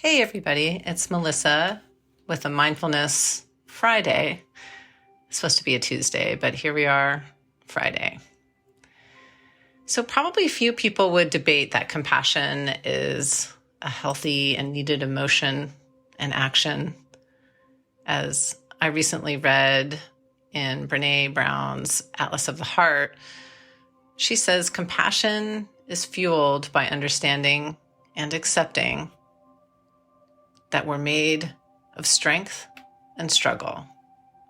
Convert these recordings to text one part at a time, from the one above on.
Hey everybody, it's Melissa with a Mindfulness Friday. It's supposed to be a Tuesday, but here we are, Friday. So probably few people would debate that compassion is a healthy and needed emotion and action. As I recently read in Brene Brown's Atlas of the Heart, she says compassion is fueled by understanding and accepting that we're made of strength and struggle.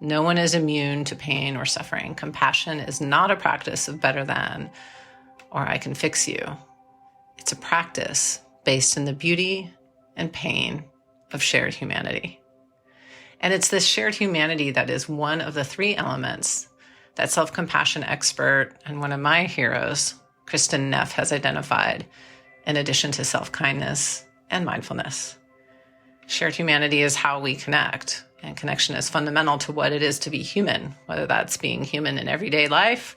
No one is immune to pain or suffering. Compassion is not a practice of better than or I can fix you. It's a practice based in the beauty and pain of shared humanity. And it's this shared humanity that is one of the three elements that self-compassion expert and one of my heroes, Kristen, Neff, has identified in addition to self-kindness and mindfulness. Shared humanity is how we connect, and connection is fundamental to what it is to be human, whether that's being human in everyday life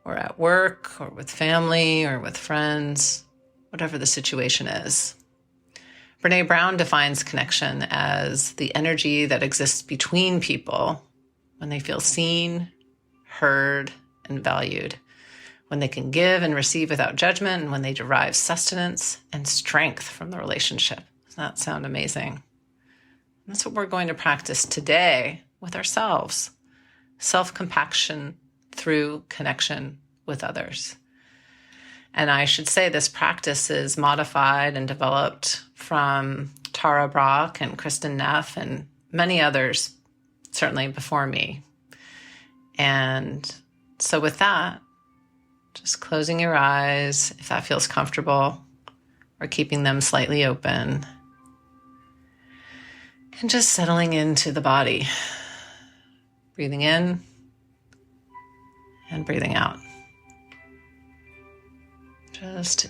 or at work or with family or with friends, whatever the situation is. Brene Brown defines connection as the energy that exists between people when they feel seen, heard, and valued, when they can give and receive without judgment, and when they derive sustenance and strength from the relationship. Doesn't that sound amazing? And that's what we're going to practice today with ourselves. Self-compassion through connection with others. And I should say this practice is modified and developed from Tara Brach and Kristen Neff and many others, certainly before me. And so with that, just closing your eyes, if that feels comfortable, or keeping them slightly open. And just settling into the body, breathing in and breathing out. Just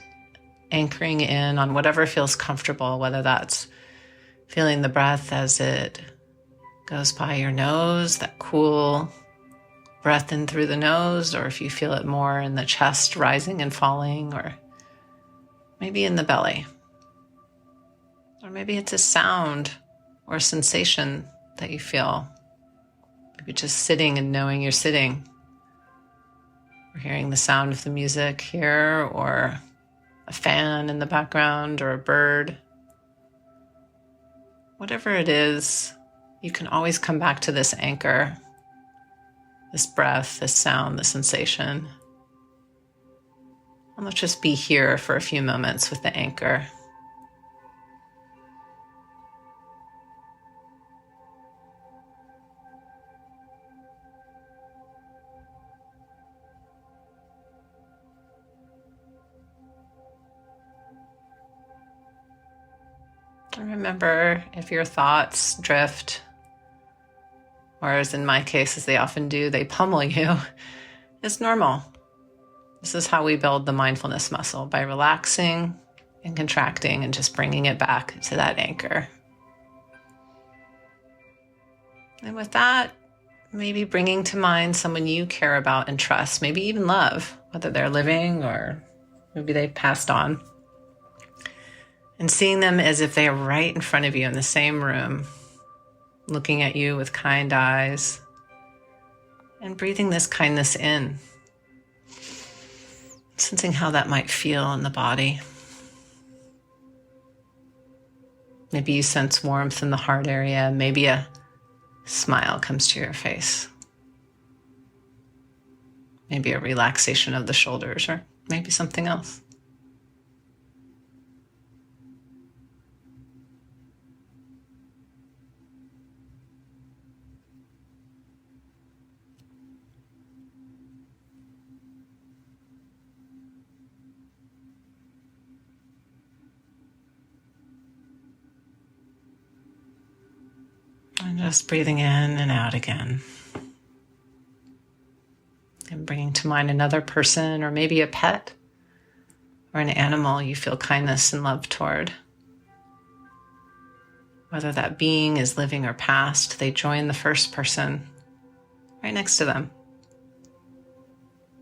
anchoring in on whatever feels comfortable, whether that's feeling the breath as it goes by your nose, that cool breath in through the nose, or if you feel it more in the chest rising and falling, or maybe in the belly. Or maybe it's a sound or a sensation that you feel. Maybe just sitting and knowing you're sitting. Or hearing the sound of the music here, or a fan in the background, or a bird. Whatever it is, you can always come back to this anchor, this breath, this sound, this sensation. And let's just be here for a few moments with the anchor. And remember, if your thoughts drift, or as in my case, as they often do, they pummel you, it's normal. This is how we build the mindfulness muscle, by relaxing and contracting and just bringing it back to that anchor. And with that, maybe bringing to mind someone you care about and trust, maybe even love, whether they're living or maybe they've passed on. And seeing them as if they are right in front of you in the same room, looking at you with kind eyes, and breathing this kindness in, sensing how that might feel in the body. Maybe you sense warmth in the heart area. Maybe a smile comes to your face. Maybe a relaxation of the shoulders, or maybe something else. And just breathing in and out again. And bringing to mind another person, or maybe a pet, or an animal you feel kindness and love toward. Whether that being is living or past, they join the first person right next to them,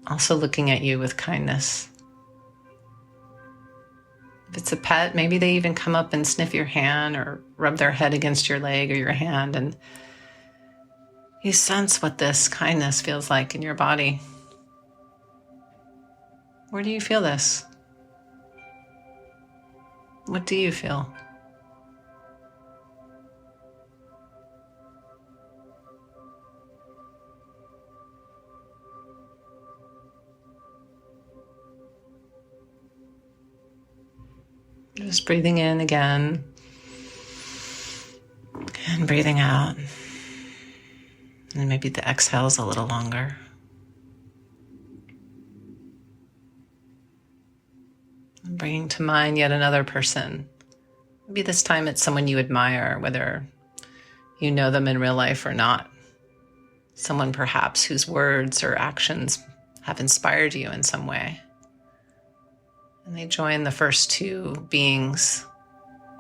also looking at you with kindness. If it's a pet, maybe they even come up and sniff your hand or rub their head against your leg or your hand, and you sense what this kindness feels like in your body. Where do you feel this? What do you feel? Just breathing in again and breathing out. And maybe the exhale's a little longer. And bringing to mind yet another person. Maybe this time it's someone you admire, whether you know them in real life or not. Someone perhaps whose words or actions have inspired you in some way. And they join the first two beings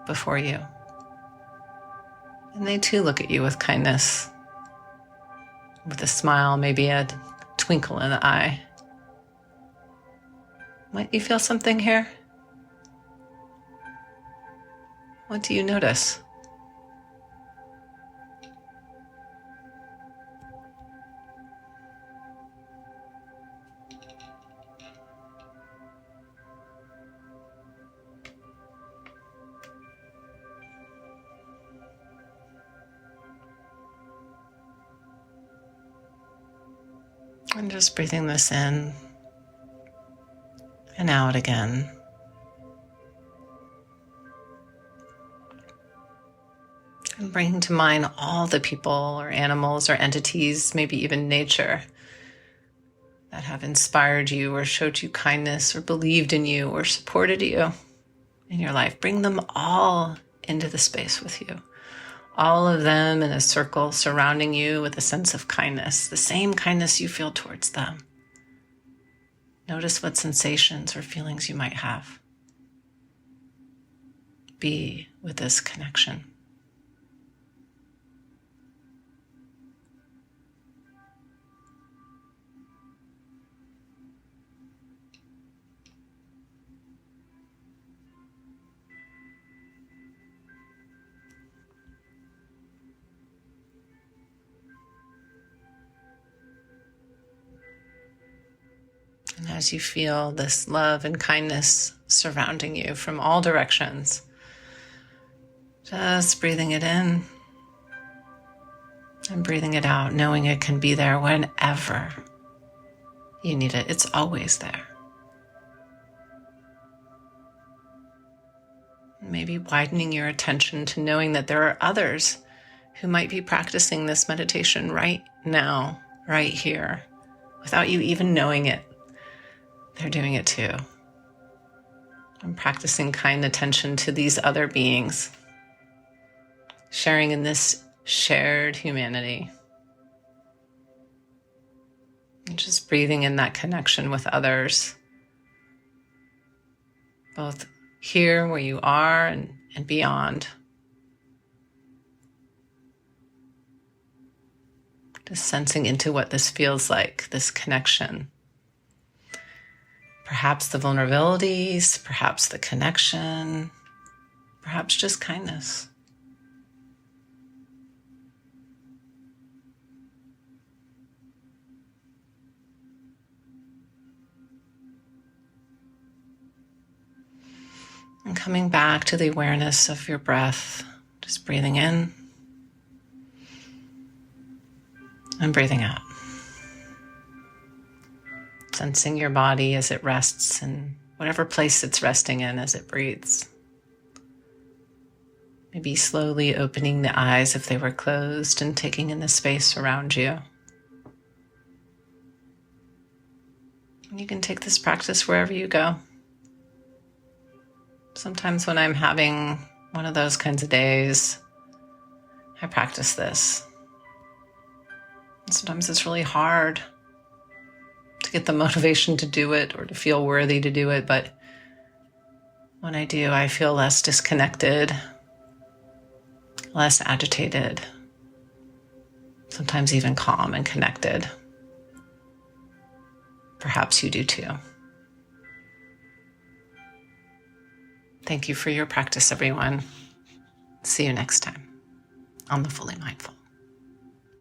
before you. And they too look at you with kindness, with a smile, maybe a twinkle in the eye. Might you feel something here? What do you notice? And just breathing this in and out again. And bringing to mind all the people or animals or entities, maybe even nature, that have inspired you or showed you kindness or believed in you or supported you in your life. Bring them all into the space with you. All of them in a circle surrounding you with a sense of kindness, the same kindness you feel towards them. Notice what sensations or feelings you might have. Be with this connection. And as you feel this love and kindness surrounding you from all directions, just breathing it in and breathing it out, knowing it can be there whenever you need it. It's always there. Maybe widening your attention to knowing that there are others who might be practicing this meditation right now, right here, without you even knowing it. They're doing it too. I'm practicing kind attention to these other beings, sharing in this shared humanity. And just breathing in that connection with others, both here where you are and beyond. Just sensing into what this feels like, this connection. Perhaps the vulnerabilities, perhaps the connection, perhaps just kindness. And coming back to the awareness of your breath, just breathing in and breathing out. Sensing your body as it rests in whatever place it's resting in as it breathes. Maybe slowly opening the eyes if they were closed and taking in the space around you. And you can take this practice wherever you go. Sometimes when I'm having one of those kinds of days, I practice this. And sometimes it's really hard to get the motivation to do it or to feel worthy to do it. But when I do, I feel less disconnected, less agitated, sometimes even calm and connected. Perhaps you do too. Thank you for your practice, everyone. See you next time on The Fully Mindful.